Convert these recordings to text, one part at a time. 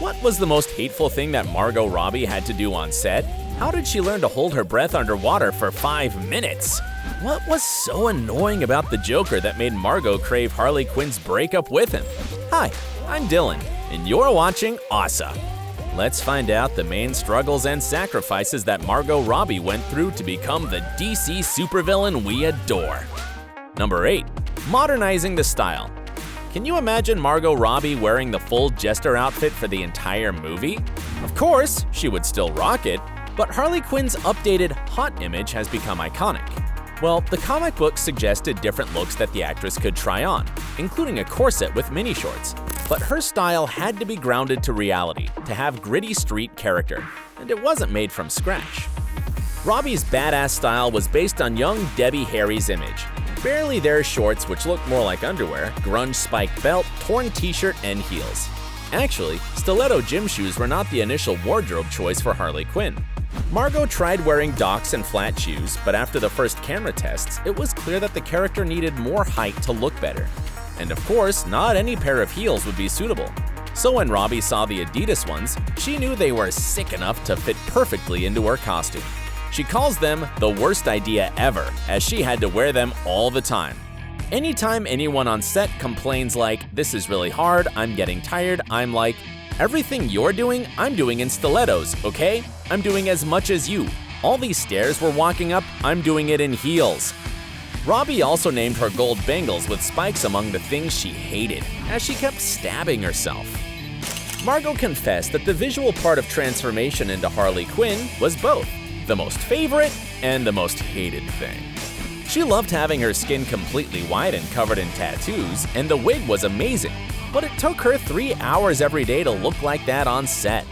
What was the most hateful thing that Margot Robbie had to do on set? How did she learn to hold her breath underwater for 5 minutes? What was so annoying about the Joker that made Margot crave Harley Quinn's breakup with him? Hi, I'm Dylan, and you're watching OSSA. Let's find out the main struggles and sacrifices that Margot Robbie went through to become the DC supervillain we adore. Number 8. Modernizing the style. Can you imagine Margot Robbie wearing the full jester outfit for the entire movie? Of course, she would still rock it, but Harley Quinn's updated hot image has become iconic. Well, the comic book suggested different looks that the actress could try on, including a corset with mini shorts. But her style had to be grounded to reality to have gritty street character, and it wasn't made from scratch. Robbie's badass style was based on young Debbie Harry's image. Barely there shorts which looked more like underwear, grunge spiked belt, torn t-shirt, and heels. Actually, stiletto gym shoes were not the initial wardrobe choice for Harley Quinn. Margot tried wearing Docs and flat shoes, but after the first camera tests, it was clear that the character needed more height to look better. And of course, not any pair of heels would be suitable. So when Robbie saw the Adidas ones, she knew they were sick enough to fit perfectly into her costume. She calls them the worst idea ever, as she had to wear them all the time. Anytime anyone on set complains like, "This is really hard, I'm getting tired," I'm like, "Everything you're doing, I'm doing in stilettos, okay? I'm doing as much as you. All these stairs we're walking up, I'm doing it in heels." Robbie also named her gold bangles with spikes among the things she hated, as she kept stabbing herself. Margot confessed that the visual part of transformation into Harley Quinn was both the most favorite and the most hated thing. She loved having her skin completely white and covered in tattoos, and the wig was amazing, but it took her 3 hours every day to look like that on set.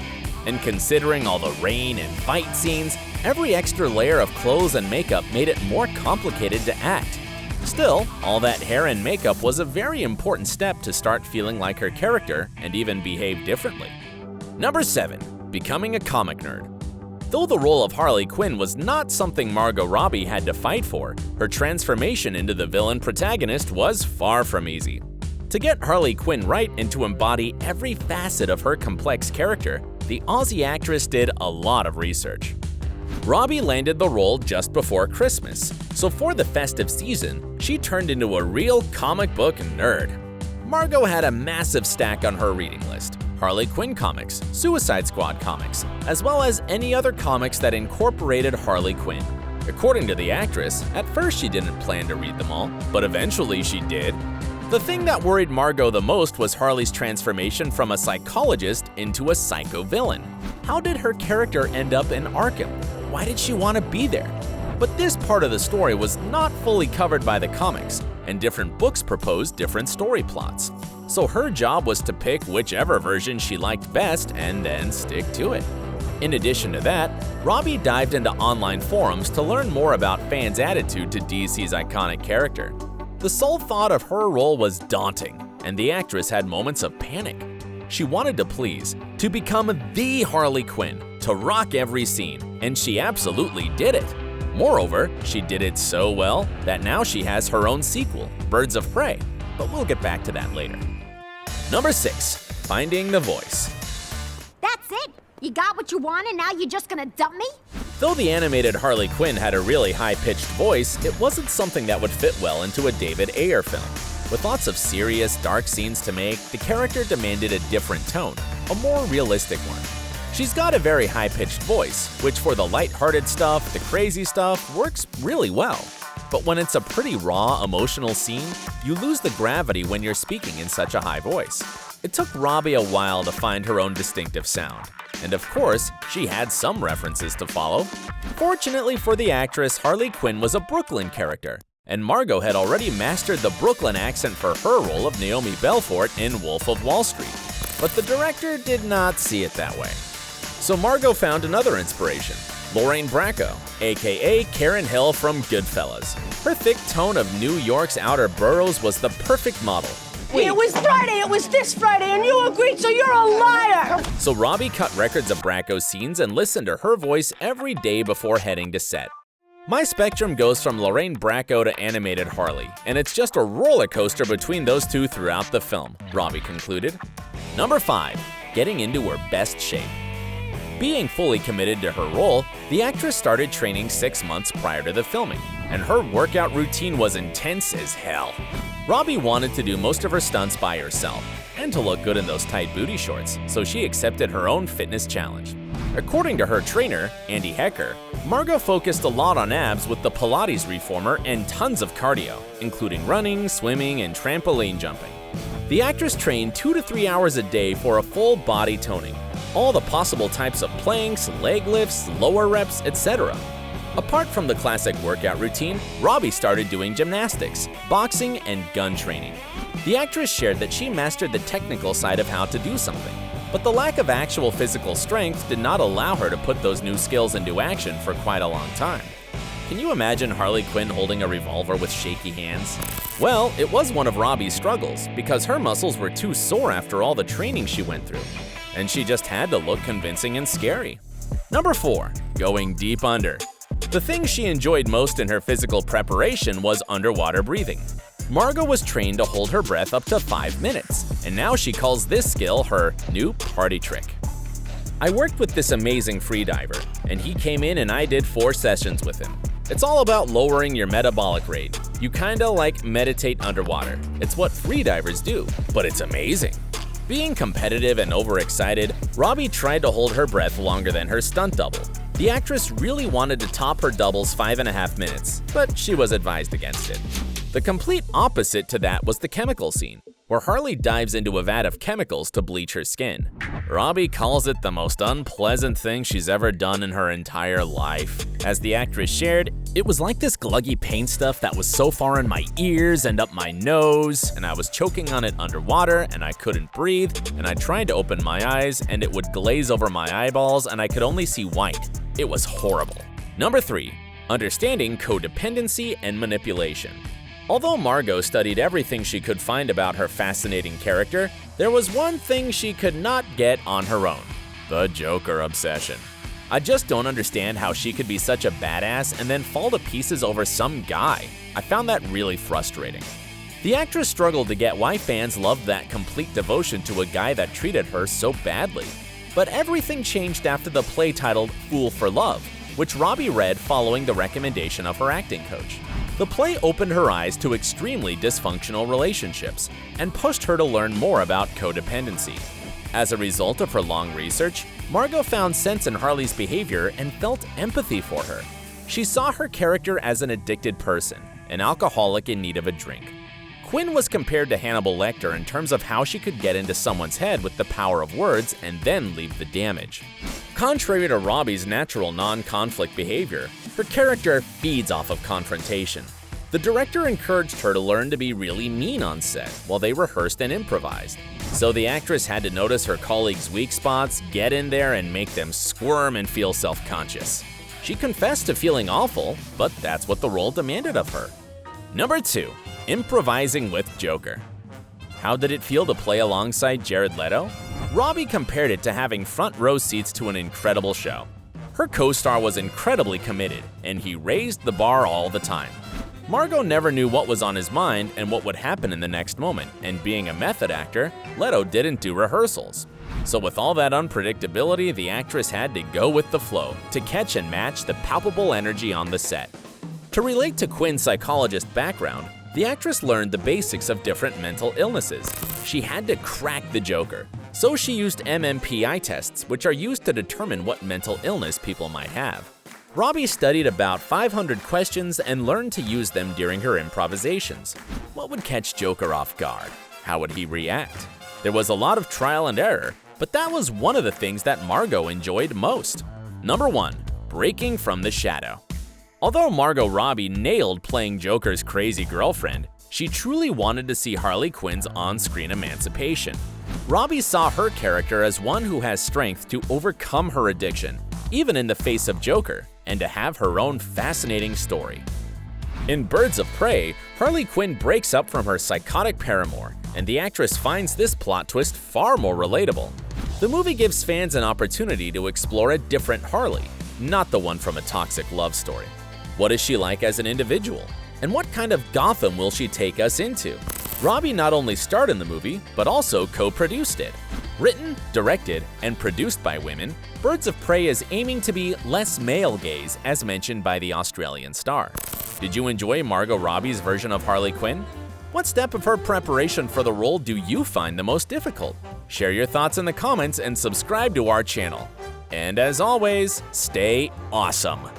And considering all the rain and fight scenes, every extra layer of clothes and makeup made it more complicated to act. Still, all that hair and makeup was a very important step to start feeling like her character and even behave differently. Number 7. Becoming a comic nerd. Though the role of Harley Quinn was not something Margot Robbie had to fight for, her transformation into the villain protagonist was far from easy. To get Harley Quinn right and to embody every facet of her complex character, the Aussie actress did a lot of research. Robbie landed the role just before Christmas, so for the festive season, she turned into a real comic book nerd. Margot had a massive stack on her reading list: Harley Quinn comics, Suicide Squad comics, as well as any other comics that incorporated Harley Quinn. According to the actress, at first she didn't plan to read them all, but eventually she did. The thing that worried Margot the most was Harley's transformation from a psychologist into a psycho-villain. How did her character end up in Arkham? Why did she want to be there? But this part of the story was not fully covered by the comics, and different books proposed different story plots. So her job was to pick whichever version she liked best and then stick to it. In addition to that, Robbie dived into online forums to learn more about fans' attitude to DC's iconic character. The sole thought of her role was daunting, and the actress had moments of panic. She wanted to please, to become the Harley Quinn, to rock every scene, and she absolutely did it. Moreover, she did it so well that now she has her own sequel, Birds of Prey, but we'll get back to that later. Number 6. Finding the voice. That's it? You got what you want and now you're just gonna dump me? Though the animated Harley Quinn had a really high-pitched voice, it wasn't something that would fit well into a David Ayer film. With lots of serious, dark scenes to make, the character demanded a different tone, a more realistic one. She's got a very high-pitched voice, which for the light-hearted stuff, the crazy stuff, works really well. But when it's a pretty raw, emotional scene, you lose the gravity when you're speaking in such a high voice. It took Robbie a while to find her own distinctive sound. And of course, she had some references to follow. Fortunately for the actress, Harley Quinn was a Brooklyn character, and Margot had already mastered the Brooklyn accent for her role of Naomi Belfort in Wolf of Wall Street. But the director did not see it that way. So Margot found another inspiration: Lorraine Bracco, aka Karen Hill from Goodfellas. Her thick tone of New York's outer boroughs was the perfect model. Wait. It was Friday, it was this Friday, and you agreed, so you're a liar! So Robbie cut records of Bracco's scenes and listened to her voice every day before heading to set. My spectrum goes from Lorraine Bracco to animated Harley, and it's just a roller coaster between those two throughout the film, Robbie concluded. Number 5. getting into her best shape. Being fully committed to her role, the actress started training 6 months prior to the filming, and her workout routine was intense as hell. Robbie wanted to do most of her stunts by herself, and to look good in those tight booty shorts, so she accepted her own fitness challenge. According to her trainer, Andy Hecker, Margot focused a lot on abs with the Pilates reformer and tons of cardio, including running, swimming, and trampoline jumping. The actress trained 2 to 3 hours a day for a full body toning, all the possible types of planks, leg lifts, lower reps, etc. Apart from the classic workout routine, Robbie started doing gymnastics, boxing, and gun training. The actress shared that she mastered the technical side of how to do something, but the lack of actual physical strength did not allow her to put those new skills into action for quite a long time. Can you imagine Harley Quinn holding a revolver with shaky hands? Well, it was one of Robbie's struggles, because her muscles were too sore after all the training she went through, and she just had to look convincing and scary. Number 4. Going deep under. The thing she enjoyed most in her physical preparation was underwater breathing. Margot was trained to hold her breath up to 5 minutes, and now she calls this skill her new party trick. I worked with this amazing freediver, and he came in and I did 4 sessions with him. It's all about lowering your metabolic rate. You kinda like meditate underwater. It's what freedivers do, but it's amazing. Being competitive and overexcited, Robbie tried to hold her breath longer than her stunt double. The actress really wanted to top her double's 5.5 minutes, but she was advised against it. The complete opposite to that was the chemical scene, where Harley dives into a vat of chemicals to bleach her skin. Robbie calls it the most unpleasant thing she's ever done in her entire life. As the actress shared, "It was like this gluggy paint stuff that was so far in my ears and up my nose, and I was choking on it underwater, and I couldn't breathe, and I tried to open my eyes, and it would glaze over my eyeballs, and I could only see white. It was horrible." Number 3. Understanding codependency and manipulation. Although Margot studied everything she could find about her fascinating character, there was one thing she could not get on her own: the Joker obsession. I just don't understand how she could be such a badass and then fall to pieces over some guy. I found that really frustrating. The actress struggled to get why fans loved that complete devotion to a guy that treated her so badly. But everything changed after the play titled Fool for Love, which Robbie read following the recommendation of her acting coach. The play opened her eyes to extremely dysfunctional relationships and pushed her to learn more about codependency. As a result of her long research, Margot found sense in Harley's behavior and felt empathy for her. She saw her character as an addicted person, an alcoholic in need of a drink. Quinn was compared to Hannibal Lecter in terms of how she could get into someone's head with the power of words and then leave the damage. Contrary to Robbie's natural non-conflict behavior, her character feeds off of confrontation. The director encouraged her to learn to be really mean on set while they rehearsed and improvised. So the actress had to notice her colleagues' weak spots, get in there, and make them squirm and feel self-conscious. She confessed to feeling awful, but that's what the role demanded of her. Number 2. Improvising with Joker. How did it feel to play alongside Jared Leto? Robbie compared it to having front row seats to an incredible show. Her co-star was incredibly committed, and he raised the bar all the time. Margot never knew what was on his mind and what would happen in the next moment, and being a method actor, Leto didn't do rehearsals. So with all that unpredictability, the actress had to go with the flow to catch and match the palpable energy on the set. To relate to Quinn's psychologist background, the actress learned the basics of different mental illnesses. She had to crack the Joker, so she used MMPI tests, which are used to determine what mental illness people might have. Robbie studied about 500 questions and learned to use them during her improvisations. What would catch Joker off guard? How would he react? There was a lot of trial and error, but that was one of the things that Margot enjoyed most. Number 1. Breaking from the shadow. Although Margot Robbie nailed playing Joker's crazy girlfriend, she truly wanted to see Harley Quinn's on-screen emancipation. Robbie saw her character as one who has strength to overcome her addiction, even in the face of Joker, and to have her own fascinating story. In Birds of Prey, Harley Quinn breaks up from her psychotic paramour, and the actress finds this plot twist far more relatable. The movie gives fans an opportunity to explore a different Harley, not the one from a toxic love story. What is she like as an individual? And what kind of Gotham will she take us into? Robbie not only starred in the movie, but also co-produced it. Written, directed, and produced by women, Birds of Prey is aiming to be less male gaze, as mentioned by the Australian star. Did you enjoy Margot Robbie's version of Harley Quinn? What step of her preparation for the role do you find the most difficult? Share your thoughts in the comments and subscribe to our channel. And as always, stay awesome!